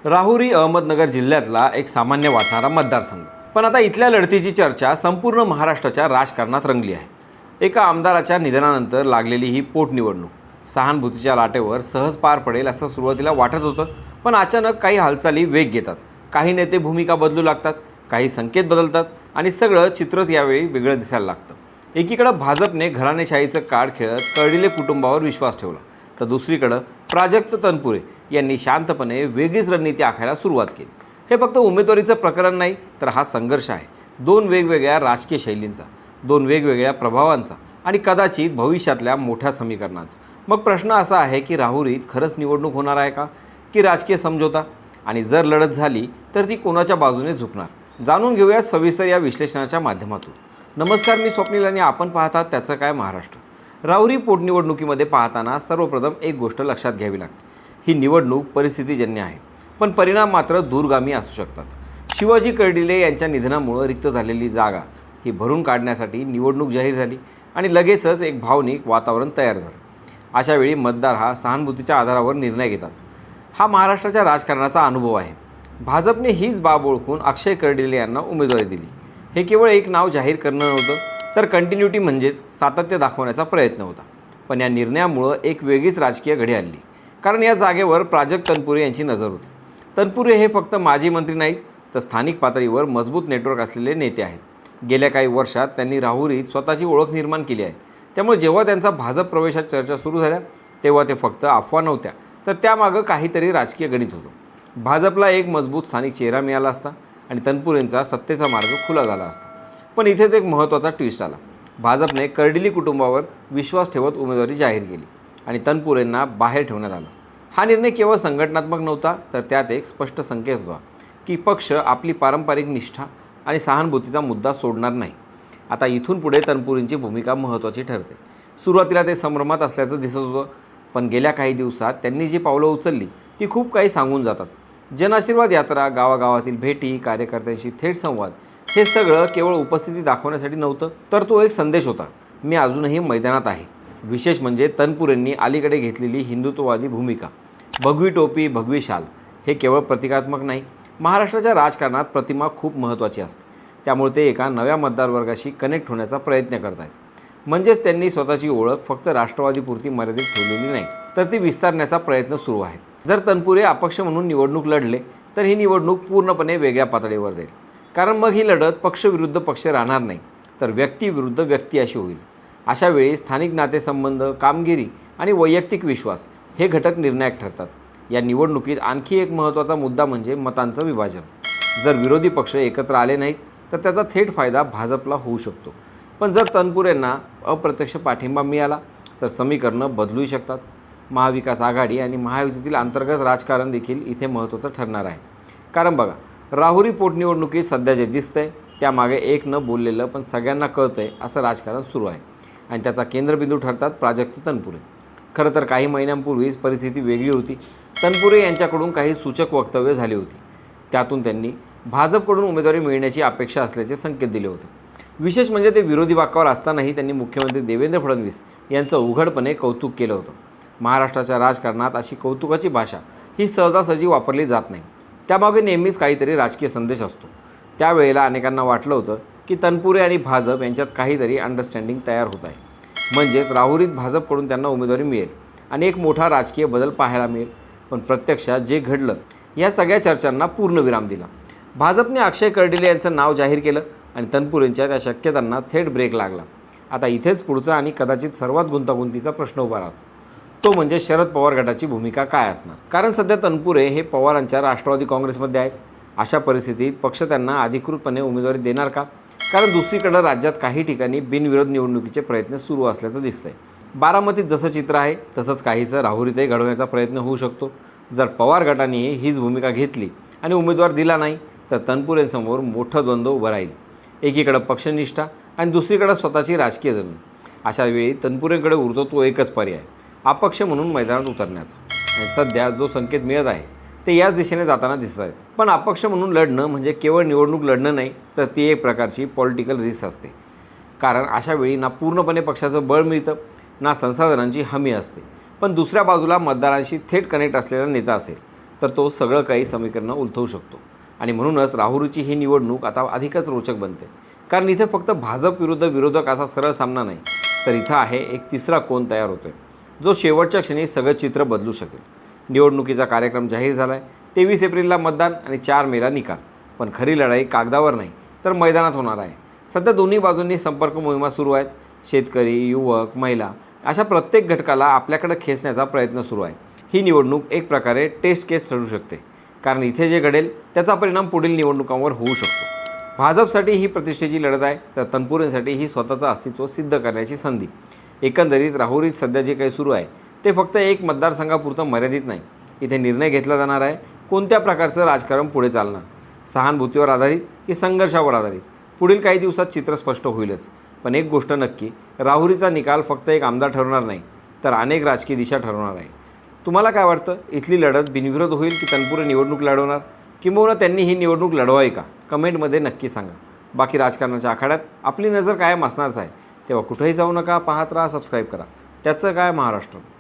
राहुरी अहमदनगर जिल्ह्यातला एक सामान्य वाटणारा मतदारसंघ. पण आता इथल्या लढतीची चर्चा संपूर्ण महाराष्ट्राच्या राजकारणात रंगली आहे. एका आमदाराच्या निधनानंतर लागलेली ही पोटनिवडणूक सहानुभूतीच्या लाटेवर सहज पार पडेल असं सुरुवातीला वाटत होतं. पण अचानक काही हालचाली वेग घेतात. काही नेते भूमिका बदलू लागतात, काही संकेत बदलतात आणि सगळं चित्रच यावेळी वेगळं दिसायला लागतं. एकीकडं भाजपने घराणेशाहीचं कार्ड खेळत कर्डिले कुटुंबावर विश्वास ठेवला, तर दुसरीकडं प्राजक्त तनपुरे यांनी शांतपणे वेगळीच रणनीती आखायला सुरुवात केली. हे फक्त उमेदवारीचं प्रकरण नाही, तर हा संघर्ष आहे दोन वेगवेगळ्या राजकीय शैलींचा, दोन वेगवेगळ्या प्रभावांचा आणि कदाचित भविष्यातल्या मोठ्या समीकरणांचा. मग प्रश्न असा आहे की राहुरीत खरंच निवडणूक होणार आहे का, की राजकीय समझोता? आणि जर लढत झाली तर ती कोणाच्या बाजूने झुकणार? जाणून घेऊयात सविस्तर या विश्लेषणाच्या माध्यमातून. नमस्कार, मी स्वप्नील आणि आपण पाहतात त्याचं काय महाराष्ट्र. राहुरी पोटनिवडणुकीमध्ये पाहताना सर्वप्रथम एक गोष्ट लक्षात घ्यावी लागते. ही निवडणूक परिस्थितीजन्य आहे, पण परिणाम मात्र दूरगामी असू शकतात. शिवाजी कर्डिले यांच्या निधनामुळे रिक्त झालेली जागा ही भरून काढण्यासाठी निवडणूक जाहीर झाली आणि लगेचच एक भावनिक वातावरण तयार झालं. अशावेळी मतदार हा सहानुभूतीच्या आधारावर निर्णय घेतात. हा महाराष्ट्राच्या राजकारणाचा अनुभव आहे. भाजपने हीच बाब ओळखून अक्षय कर्डिले यांना उमेदवारी दिली. हे केवळ एक नाव जाहीर करणं नव्हतं, तर कंटिन्युटी म्हणजेच सातत्य दाखवण्याचा प्रयत्न होता. पण या निर्णयामुळं एक वेगळीच राजकीय घडी आली, कारण या जागेवर प्राजक्त तनपुरे यांची नजर होती. तनपुरे हे फक्त माजी मंत्री नाहीत, तर स्थानिक पातळीवर मजबूत नेटवर्क असलेले नेते आहेत. गेल्या काही वर्षात त्यांनी राहुरीत स्वतःची ओळख निर्माण केली आहे. त्यामुळे जेव्हा त्यांचा भाजप प्रवेशात चर्चा सुरू झाल्या, तेव्हा ते फक्त अफवा नव्हत्या, तर त्यामागं काहीतरी राजकीय गणित होतं. भाजपला एक मजबूत स्थानिक चेहरा मिळाला असता आणि तनपुरेंचा सत्तेचा मार्ग खुला झाला असता. पण इथेच एक महत्त्वाचा ट्विस्ट आला. भाजपने कर्डिले कुटुंबावर विश्वास ठेवत उमेदवारी जाहीर केली आणि तनपुरेंना बाहेर ठेवण्यात आलं. हा निर्णय केवळ संघटनात्मक नव्हता, तर त्यात एक स्पष्ट संकेत होता की पक्ष आपली पारंपरिक निष्ठा आणि सहानुभूतीचा मुद्दा सोडणार नाही. आता इथून पुढे तनपुरेंची भूमिका महत्त्वाची ठरते. सुरुवातीला ते संभ्रमात असल्याचं दिसत होतं, पण गेल्या काही दिवसात त्यांनी जी पावलं उचलली ती खूप काही सांगून जातात. जनआशीर्वाद यात्रा, गावागावातील भेटी, कार्यकर्त्यांशी थेट संवाद, हे सगळं केवळ उपस्थिती दाखवण्यासाठी नव्हतं, तर तो एक संदेश होता: मी अजूनही मैदानात आहे. विशेष म्हणजे तनपुरेंनी अलीकडे घेतलेली हिंदुत्ववादी भूमिका, भगवी टोपी, भगवी शाल, हे केवळ प्रतिकात्मक नाही. महाराष्ट्राच्या राजकारणात प्रतिमा खूप महत्त्वाची असते. त्यामुळे ते एका नव्या मतदारवर्गाशी कनेक्ट होण्याचा प्रयत्न करत आहेत. म्हणजेच त्यांनी स्वतःची ओळख फक्त राष्ट्रवादीपुरती मर्यादित ठेवलेली नाही, तर ती विस्तारण्याचा प्रयत्न सुरू आहे. जर तनपुरे अपक्ष म्हणून निवडणूक लढले तर ही निवडणूक पूर्णपणे वेगळ्या पातळीवर जाईल. कारण मग ही लढत पक्ष विरुद्ध पक्ष राहणार नाही, तर व्यक्ती विरुद्ध व्यक्ती अशी होईल. अशा वेळी स्थानिक नातेसंबंध, कामगिरी आणि वैयक्तिक विश्वास हे घटक निर्णायक ठरतात. या निवडणुकीत आणखी एक महत्त्वाचा मुद्दा म्हणजे मतांचं विभाजन. जर विरोधी पक्ष एकत्र आले नाहीत तर त्याचा थेट फायदा भाजपला होऊ शकतो. पण जर तनपुरेंना अप्रत्यक्ष पाठिंबा मिळाला तर समीकरणं बदलूही शकतात. महाविकास आघाडी आणि महायुतीतील अंतर्गत राजकारण देखील इथे महत्त्वाचं ठरणार आहे. कारण बघा, राहुरी पोटनिवडणुकीत सध्या जे दिसतंय त्यामागे एक न बोललेलं पण सगळ्यांना कळतंय असं राजकारण सुरू आहे आणि त्याचा केंद्रबिंदू ठरतात प्राजक्त तनपुरे. खरं तर काही महिन्यांपूर्वीच परिस्थिती वेगळी होती. तनपुरे यांच्याकडून काही सूचक वक्तव्य झाली होती. त्यातून त्यांनी भाजपकडून उमेदवारी मिळण्याची अपेक्षा असल्याचे संकेत दिले होते. विशेष म्हणजे ते विरोधी बाकावर असतानाही त्यांनी मुख्यमंत्री देवेंद्र फडणवीस यांचं उघडपणे कौतुक केलं होतं. महाराष्ट्राच्या राजकारणात अशी कौतुकाची भाषा ही सहजासहजी वापरली जात नाही. त्यामागे नेहमीच काहीतरी राजकीय संदेश असतो. त्यावेळेला अनेकांना वाटलं होतं की तनपुरे आणि भाजप यांच्यात काहीतरी अंडरस्टँडिंग तयार होत आहे. म्हणजेच राहुरीत भाजपकडून त्यांना उमेदवारी मिळेल आणि एक मोठा राजकीय बदल पाहायला मिळेल. पण प्रत्यक्षात जे घडलं, या सगळ्या चर्चांना पूर्णविराम दिला. भाजपने अक्षय कर्डिले यांचं नाव जाहीर केलं आणि तनपुरेंच्या त्या शक्यतांना थेट ब्रेक लागला. आता इथेच पुढचा आणि कदाचित सर्वात गुंतागुंतीचा प्रश्न उभा राहतो. तो म्हणजे शरद पवार गटाची भूमिका काय असणार. कारण सध्या तनपुरे हे पवारांच्या राष्ट्रवादी काँग्रेसमध्ये आहेत. अशा परिस्थितीत पक्ष त्यांना अधिकृतपणे उमेदवारी देणार का? कारण दुसरीकडं राज्यात काही ठिकाणी बिनविरोध निवडणुकीचे प्रयत्न सुरू असल्याचं दिसतंय. बारामतीत जसं चित्र आहे तसंच काहीसं राहुरीतही घडवण्याचा प्रयत्न होऊ शकतो. जर पवार गटाने हीच भूमिका घेतली आणि उमेदवार दिला नाही तर तनपुरेंसमोर मोठं द्वंद्व उभं राहील. एकीकडं पक्षनिष्ठा आणि दुसरीकडं स्वतःची राजकीय जमीन. अशा वेळी तनपुरेंकडे उरतो तो एकच पर्याय, अपक्ष म्हणून मैदानात उतरण्याचा. आणि सध्या जो संकेत मिळत आहे ते याच दिशेने जाताना दिसत आहेत. पण अपक्ष म्हणून लढणं म्हणजे केवळ निवडणूक लढणं नाही, तर ती एक प्रकारची पॉलिटिकल रिस्क असते. कारण अशा वेळी ना पूर्णपणे पक्षाचं बळ मिळतं, ना संसाधनांची हमी असते. पण दुसऱ्या बाजूला मतदारांशी थेट कनेक्ट असलेला नेता असेल तर तो सगळं काही समीकरणं उलथवू शकतो. आणि म्हणूनच राहुरीची ही निवडणूक आता अधिकच रोचक बनते. कारण इथे फक्त भाजप विरुद्ध विरोधक असा सरळ सामना नाही, तर इथं आहे एक तिसरा कोन तयार होतोय, जो शेवटच्या क्षणी सगळं चित्र बदलू शकेल. निवडणुकीचा कार्यक्रम जाहीर झाला आहे. 23 एप्रिलला मतदान आणि 4 मेला निकाल. पण खरी लढाई कागदावर नाही तर मैदानात होणार आहे. सध्या दोन्ही बाजूंनी संपर्क मोहिमा सुरू आहेत. शेतकरी, युवक, महिला अशा प्रत्येक घटकाला आपल्याकडे खेचण्याचा प्रयत्न सुरू आहे. ही निवडणूक एक प्रकारे टेस्ट केस ठरू शकते, कारण इथे जे घडेल त्याचा परिणाम पुढील निवडणुकांवर होऊ शकतो. भाजपसाठी ही प्रतिष्ठेची लढत आहे, तर तनपुरेंसाठी ही स्वतःचं अस्तित्व सिद्ध करण्याची संधी. एकंदरीत राहुरीत सध्या जे काही सुरू आहे ते फक्त एक मतदारसंघापुरतं मर्यादित नाही. इथे निर्णय घेतला जाणार आहे कोणत्या प्रकारचं राजकारण पुढे चालणार, सहानुभूतीवर आधारित की संघर्षावर आधारित. पुढील काही दिवसात चित्र स्पष्ट होईलच. पण एक गोष्ट नक्की, राहुरीचा निकाल फक्त एक आमदार ठरवणार नाही, तर अनेक राजकीय दिशा ठरवणार आहे. तुम्हाला काय वाटतं, इथली लढत बिनविरोध होईल की तनपुरे निवडणूक लढवणार, किंबहुना त्यांनी ही निवडणूक लढवावी का? कमेंटमध्ये नक्की सांगा. बाकी राजकारणाच्या आखाड्यात आपली नजर कायम असणारच आहे. तेव्हा कुठेही जाऊ नका, पाहत राहा, सबस्क्राईब करा. त्याचं काय महाराष्ट्र.